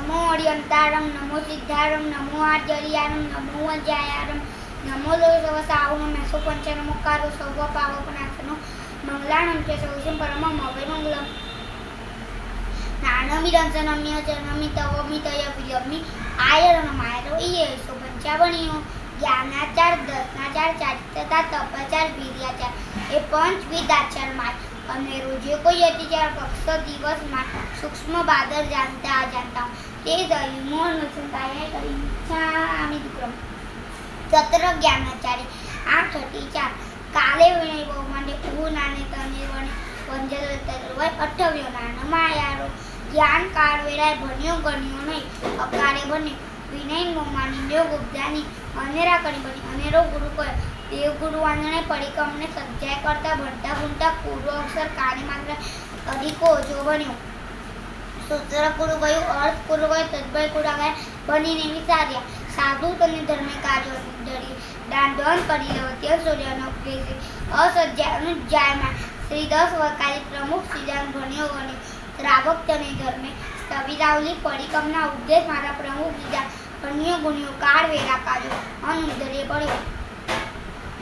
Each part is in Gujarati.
नमो अरियंतारम नमो सिद्धारम नमो आर्यरियारम नमो अज्यायारम नमो लोसवसावो मेसो पंचनमोकारो सर्व पावपनाशनो मंगलानं च सौषं परमं अवैमंगलम् नानमिदंसनम्य जनमितवमितय विलम्मि आयरणमायरो इयेसो पंचावणियो ज्ञानाचार दर्शनाचार चारित्रता तपाचार वीर्याचार એ પંચવિધ આચારમાં અને રોજે કોઈ અતિચાર પક્ષ દિવસમાં સૂક્ષ્મ બાદર જાણતા અજાણતા તે દયું મોર નસંતાય કરી સામી દુક્રમ સત્ર જ્ઞાનાચાર્ય 834 કાલે વિનય બહુ માટે ઉ નાને તને વંજલ તરવાય અઠવ્યો નાન માયારો જ્ઞાન કાળ વેરાય ભણ્યો ગણ્યો નહીં અકારે બન્યો વિનય મોમાની યોગ ઉપજાની અનેરા કરી બની અનેરો ગુરુ કયો દેવગુરુ આંગણે પરિક્રમને સજ્જાય કરતા ભણતા ભૂણતા પૂર્વ અક્ષર કાળી માત્ર અધિકો ઓછો બન્યો સૂત્ર ગુરુ ગયું અર્થ ગુરુ ગયો તદ્ભય ગુરુ ગયા બનીને વિચાર્યા સાધુ તને ધર્મે કાર્યો ધરી દાંડોન કરી લેવો તે સૂર્યનો ઉપદેશ અસજ્જા અનુજ્જાયમાં શ્રી 10 વકાલી પ્રમુખ સિદ્ધાંત ભણ્યો ગણ્યો શ્રાવક તને ધર્મે સ્થવિરાવલી પરિક્રમના ઉપદેશ મારા પ્રમુખ બીજા ભણ્યો ગુણ્યો કાળ વેરા કાર્યો અનુદરે પડ્યો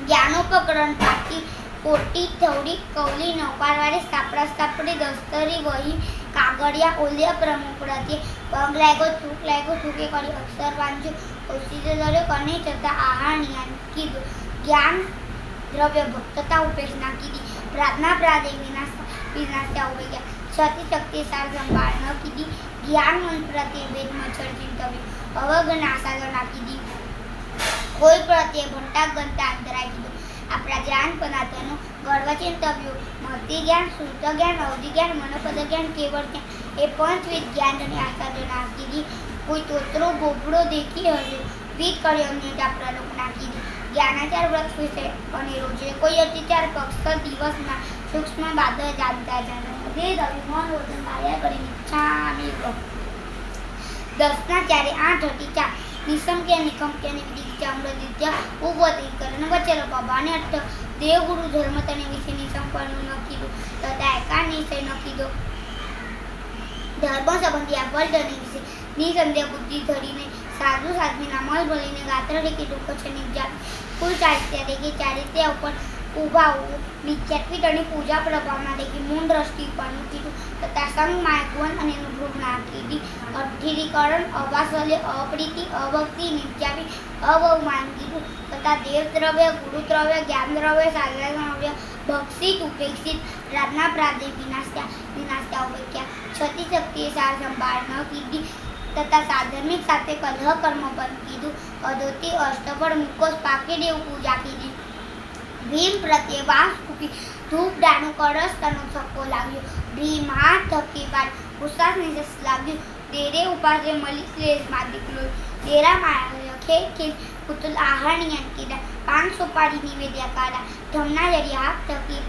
જ્ઞાનોપકરણ પાકી કોટી થવડી કૌલી નૌકારવાળી સાપડા સાપડી દસ્તરી વહી કાગળિયા ઓલિયા પ્રમુખ પ્રત્યે પગ લાગ્યો થૂકે કરી અક્ષર વાંચ્યું ઓછી દર્યો કને છતાં આહાર નિયાન કીધું જ્ઞાન દ્રવ્ય ભક્તતા ઉપેક્ષના કીધી પ્રાર્થના પ્રાદે વિનાશતા ઉભી ગયા છતી શક્તિ સાર સંભાળ ન કીધી જ્ઞાન મન પ્રત્યે વેદ મચ્છર ચિંતવ્યું અવગનાશાગના કીધી કોઈ પ્રત્યે ઘંટા ગણતા અંતરાય કીધું આપણા જ્ઞાન પદાર્થોનું ગર્વ ચિંતવ્યું મતિ જ્ઞાન શુદ્ધ જ્ઞાન અવધિ જ્ઞાન મનોપદ જ્ઞાન કેવળ જ્ઞાન એ પંચવિધ જ્ઞાનની આચાર્ય ના કીધી કોઈ તોતરો બોબડો દેખી હશે વિધ કર્યોની આપણા લોક ના કીધી જ્ઞાનાચાર વ્રત વિશે અને રોજે કોઈ અતિચાર પક્ષ દિવસમાં સૂક્ષ્મ બાદ જાણતા જાણો દે રવિ મન વચન કાર્ય કરી નિચ્છામી દસનાચાર્ય 834 નિસંખ્ય નિકંપ્ય નિવિદ્ય અમૃતિત્ય ઉપવતી કરણ વચન પબાને અર્થ દેવગુરુ ધર્મ તને વિશે નિસંપન્ન ન કીધું તથા એકા નિશ્ચય ન કીધો ધર્મ સંબંધી આ વર્તન વિશે નિસંદેહ બુદ્ધિ ધરીને સાધુ સાધ્વીના મલ બોલીને ગાત્ર રેખી દુઃખ છે નિજા કુલ ચારિત્ય રેખી ચારિત્ય ઉપર ઉભા નિત્યત્વિત અને પૂજા પ્રભાવના દેખી મૂળ દ્રષ્ટિ પરનું કીધું તથા સંગ માયકવન અને અનુભવ ના કીધી અઢીરીકરણ અવાસલ્ય અપ્રીતિ અભક્તિ નિત્યાપી અવમાન કીધું તથા દેવ દ્રવ્ય ગુરુ દ્રવ્ય જ્ઞાન દ્રવ્ય સાધન દ્રવ્ય ભક્ષિત ઉપેક્ષિત પ્રાર્થના પ્રાદે વિનાશતા ઉપેક્ષા છતી શક્તિએ સાર સંભાળ ન કીધી તથા સાધર્મિક સાથે કલહ કર્મ પણ કીધું અધોતી અષ્ટફળ મુકોસ પાકે દેવ પૂજા કીધી ભીમ પ્રત્યે વાસ ફૂકી ધૂપ દાનું કળશ તનો થપ્પો લાગ્યો ભીમ હાથ થકી બાદ ઉસાસ નિજસ લાગ્યું તેરે ઉપાસે મળી શ્લેષમાં દીકલો તેરા માયા ખેલ પુતુલ આહરણિયન કીધા 5 સોપારી નિવેદ્યા કાઢા ધમના જરી હાથ થકી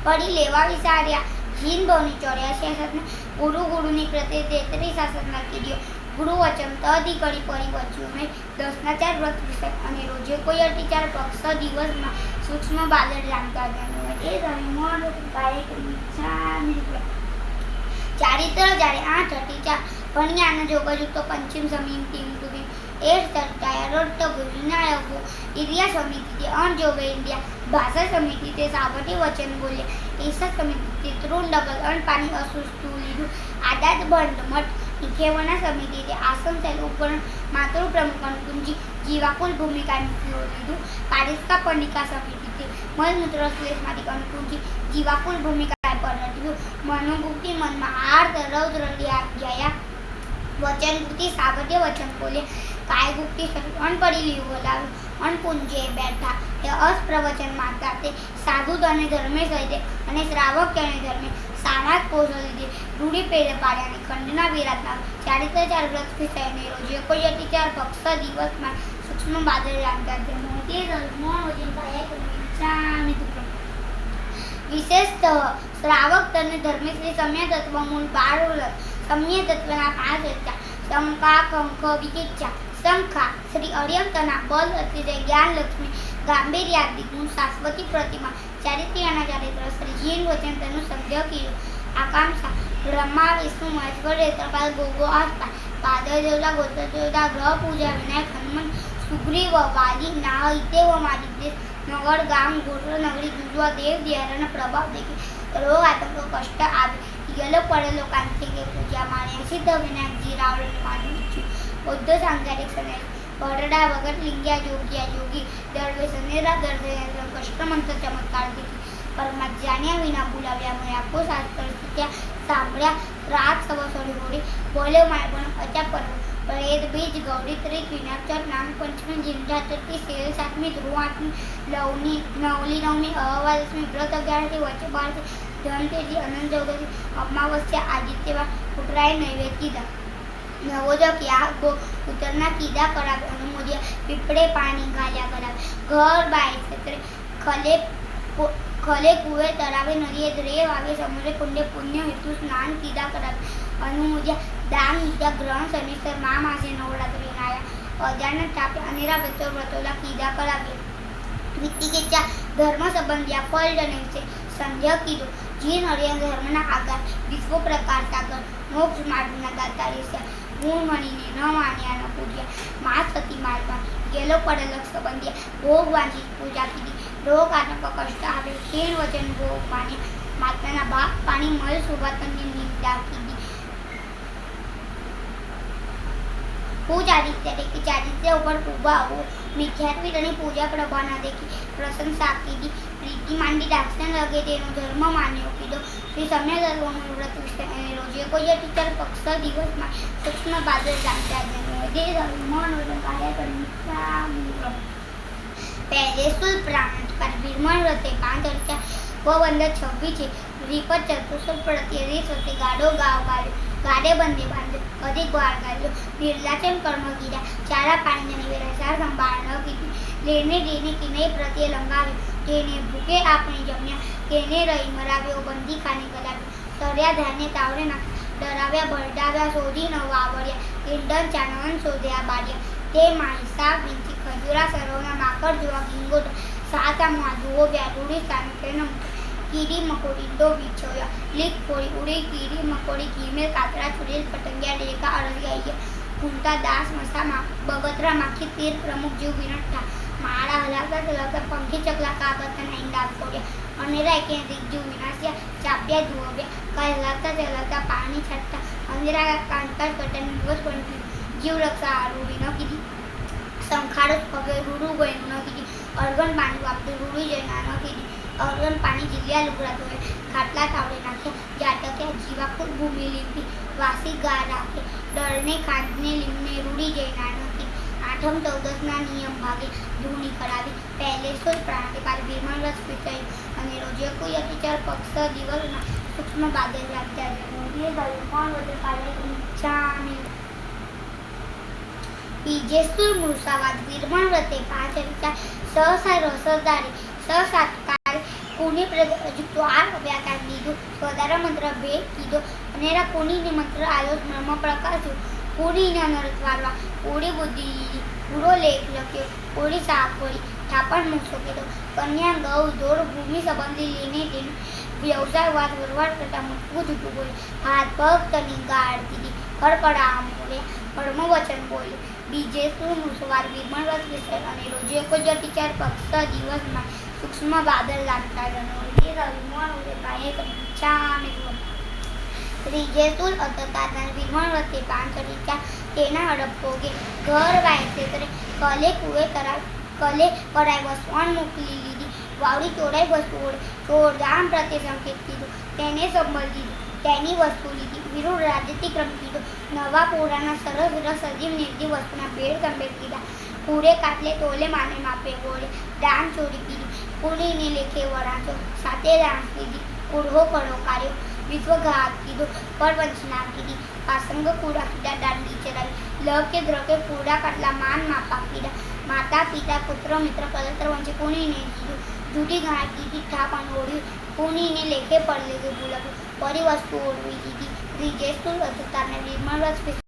પડી લેવા વિચાર્યા જીન બહુની 84 ગુરુની પ્રત્યે 33 શાસનમાં કીધ્યો ગુરુ વચન તદી કરી પરી બચ્યું નહીં દસનાચાર વ્રત વિષય અને રોજે કોઈ અતિચાર પક્ષ દિવસમાં સૂક્ષ્મ બાદર જાણતા જાણવું એ રવિમોર ચારિત્ર જ્યારે 834 ભણ્યાના જોગયુક્ત પંચમ સમીમ ટીમ ટુબી એ ચર્ચાયા રોટ વિનાયકો ઇરિયા સમિતિ અણજોગે ઇન્ડિયા ભાષા સમિતિ તે સાવટી વચન બોલ્યા ઈસા સમિતિ તૃણ ડબલ અણપાની અસુષ્ટુ લીધું આદાત બંધ મઠ નિખેવના સમિતિ આસન સેલ ઉપર માતૃ પ્રમુખ અનુકુંજી જીવાકુલ ભૂમિકા લીધું પારિસ્કા પંડિકા સમિતિ મલમૂત્ર શ્લેષમાંથી અનુકુંજી જીવાકુલ ભૂમિકા પર રટ્યું મનોભુક્તિ મનમાં આર્ત રૌદ્ર ગયા વચનભુક્તિ સાવધ્ય વચન બોલે કાયભુક્તિ અણપડી લીધું બોલાવ્યું અણપુંજે બેઠા એ અસ્પ્રવચન માતા તે સાધુ અને ધર્મે સહિતે અને શ્રાવક અને ધર્મે સામાજ કોષો લીધે રૂઢી પેઢે પાડ્યાને ખંડના વિરાટના ચારિત્રચાર વ્રત વિષયને રોજે કોઈ અતિચાર પક્ષ દિવસમાં સૂક્ષ્મ બાદર જાણતા વિશેષતઃ શ્રાવક તને ધર્મેશ્રી સમ્ય તત્વ મૂળ 12 સમ્ય તત્વના 5 રચા શંકા કંક વિચિચ્છા શંખા શ્રી અર્યંતના બલ અતિદય જ્ઞાન લક્ષ્મી ગાંભીર્યાદિ ગુણ શાશ્વતી પ્રતિમા ચારિત્ર્યના ચારિત્ર શ્રી જીન વચન તેનું સંધ્ય કીધું આકાંક્ષા બ્રહ્મા વિષ્ણુ મહેશ્વર હેતરપાલ ગોગો આસ્થા पादळ देवता गोत्र देवता ग्रह पूजा विनायक हनुमान सुग्रीव वाली नाहिते व मादित्य नगर गाम गोत्र नगरी जुजवा देव दियाराना प्रभाव देखी रोग आतंक कष्ट આવે गेलो પડેલો કાંતિકે પૂજા માણે સિદ્ધ વિનાયકજી રાવણ માનું બૌદ્ધ સાંસારિક સને ભરડા વગર લિંગ્યા જોગ્યા જોગી દરવે સનેરા દર્દે કષ્ટ મંત્ર ચમત્કાર દીધી પરમા જાણ્યા વિના બોલાવ્યા મેં આખો શાસ્ત્ર શીખ્યા સાંભળ્યા રાત સવસોડી હોડી બોલે માય પણ અચા પર પ્રેત બીજ ગૌરી ત્રિક વિનાચર નામ પંચમી જિંજા ચતુર્થી શેલ સાતમી ધ્રુવ આઠમી નવની નવમી અહવા દસમી વ્રત 11થી વચ્ચે 12થી ધનતેજી અનંત ચૌદથી અમાવસ્યા આદિત્યવાર ઉતરાય નૈવેદ્ય કીધા નવોજો ક્યાં ગો ઉત્તરના કીધા કરાવે અનુમોદિયા પીપળે પાણી ગાલ્યા કરાવે ઘર બાય ક્ષેત્રે ખલે કુવે તરાવે નદીએ દ્રેવ આવે સમુદ્રે કુંડે પુણ્ય હેતુ સ્નાન કીધા કરાવે અનુમોદિયા દાન નિત્યા ગ્રહણ શનિસ્તર મા માસે નવરાત્રિ નાયા અજાનક તાપે અનેરા વ્રતોલા કીધા કરાવે વિત્તિકેચા ધર્મ સંબંધિયા ફળ જને છે સંધ્યા કીધું જીન હરિયન ધર્મના આધાર વિશ્વ પ્રકાર સાગર મોક્ષ માર્ગના દાતા રહેશે ગુણ મણીને ન માન્યા ન પૂજ્યા મા સતી માર્ગમાં ગેલો પડેલો સંબંધિયા ભોગ વાંચી પૂજા કીધી રોગ આતંક કષ્ટ આવે ખેણ વચન ભોગ માન્યા માતાના બાપ પાણી મળ સુભાતનની નિંદા કીધી પૂજ આદિત્ય દેખી ચારિત્ર્ય ઉપર ઉભા આવો મિથ્યાત્વી પૂજા પ્રભા ના દેખી પ્રશંસા કીધી પ્રીતિ માંડી દાક્ષણ લગે તેનો ધર્મ માન્યો કીધો શ્રી સમ્ય ધર્મનું વ્રત વિશે રોજે કોઈ ટીચર પક્ષ દિવસમાં સૂક્ષ્મ બાદલ જાણતા જે ધર્મનો કાર્ય કરી પહેલે સુલ પ્રાણ પર વિરમણ વ્રતે 5 અર્ચા વંદર 26 છે વિપત ચતુર્સુલ પ્રત્યે સતે ગાડો ગાવ ગાડ્યો ગાડે બંદે બાંધ્યો અધિક વાર ગાડ્યો બિરલાચન કર્મ કીધા ચારા પાણીને નિવેરા સંભાળ ન કીધી લેને દેને કિને પ્રત્યે લંગાવ્યો જેને ભૂખે આપણે જમ્યા તેને રહી મરાવ્યો બંદી ખાને કરાવ્યો તર્યા ધાન્ય તાવરે નાખ ડરાવ્યા ભરડાવ્યા શોધી ન વાવડ્યા ઈંડન ચાનવન શોધ્યા બાળ્યા તે માહિસા વિંચી ખજૂરા સરોના માકડ જોવા ગીંગોટ સાતામાં જુઓ વ્યારૂડી સ્થાન તેનો કીડી મકોડી દો બિછોયા લીક ફોડી ઉડી કીડી મકોડી ઘીમેર કાતરા છુરેલ પતંગિયા ડેકા અરસિયા ઘૂમતા દાસ મસામાં બગતરા માખી તીર પ્રમુખ જીવ વિનઠા માળા હલાવતા હલાવતા પંખી ચકલા કાગતના ઈંડા ફોડ્યા અનેરા કે જીવ વિનાશ્યા ચાપ્યા ધોવ્યા કઈ હલાવતા હલાવતા પાણી છટતા અંધેરા કાંતર કટન દિવસ બનતી જીવ રક્ષા રૂડી ન કીધી સંખાડો પગે રૂડું ગયું ન કીધી અર્ગન પાણી વાપરી રૂડી જઈ ન કીધી અર્ગન પાણી જીલ્યા લુગડા ધોવે ખાટલા તાવડે નાખ્યા જાટક્યા જીવા ખુદ ભૂમિ લીંપી વાસી ગા રાખે ડરને ખાંડને લીમને રૂડી જઈ નાનકી આઠમ 14ના નિયમ ભાગે ધૂણી કરાવી પહેલે સોલ પ્રાંતિ પાર વિરમણ રસ પીટાઈ અને રોજે કોઈ અતિચાર પક્ષ દિવસના સૂક્ષ્મ બાદલ રાખતા મોદીએ ગયું કોણ વધે પાડે ઈચ્છામી બીજેસુર મૃષાવાદ વિરમણ વ્રતે 5 અર્ચા સહસા રસદારી સસાત્કાર કોની પ્રજુક્તો આ વ્યાખ્યાન લીધું સ્વદારા મંત્ર ભેદ કીધો અનેરા કોનીને મંત્ર આલોચ બ્રહ્મ પ્રકાશ્યો કોનીના નરક વારવા કોડી બુદ્ધિ પૂરો લેખ લખ્યો કોડી સાકોડી થાપણ મોક્ષો કીધો કન્યા ગૌ દોર ભૂમિ સંબંધી લઈને તેનો વ્યવસાય વાત વરવાડ કરતા મૂકવું જૂઠું બોલ્યું હાથ પગ તની ગાળ દીધી કડકડા આમ બોલ્યા પરમ વચન બોલ્યું બીજે શું મુસવાર વિરમણ વ્રત વિશે અને રોજે કોઈ ટીચર પક્ષ દિવસમાં સૂક્ષ્મ બાદલ લાગતા જનોએ રવિમોણ ઉદે પાયે ચામે ત્રીજે તુલ અતતાના વિરમણ વ્રતે 5 અર્ચા તેના હડપ ભોગે ઘર વાય ક્ષેત્રે કલે કુવે તરાવ કલે કરાય વસવાણ મોકલી લીધી વાવડી ચોડાઈ વસ્તુ ઓળે ચોરદામ પ્રત્યે સંકેત કીધું તેને સંબળ દીધું તેની વસ્તુ લીધી વિરુદ્ધ રાજ્યતિક્રમ કીધો નવા પોરાના સરસ રસ સજીવ નિર્જીવ વસ્તુના ભેળ સંભેદ કીધા કુડે કાટલે તોલે માને માપે ગોળે દાન ચોરી કીધી કુડીને લેખે વરાંચો સાથે દાન કીધી કુડહો કડો કાર્યો વિશ્વઘાત કીધો પરવંચના કીધી પાસંગ કુડા કીધા દાંડી ચરાવી લ કે દ્ર કે કુડા કાટલા માન માપા કીધા માતા પિતા પુત્ર મિત્ર કલત્ર વંચે કુણીને કીધું જૂઠી ગાય કીધી ઠાપ ઓળ્યું કુણીને લેખે પડલે કે ભૂલક પરી વસ્તુ ઓળવી દીધી ત્રીજે સ્થુલ અધતાને વિરમણ રસ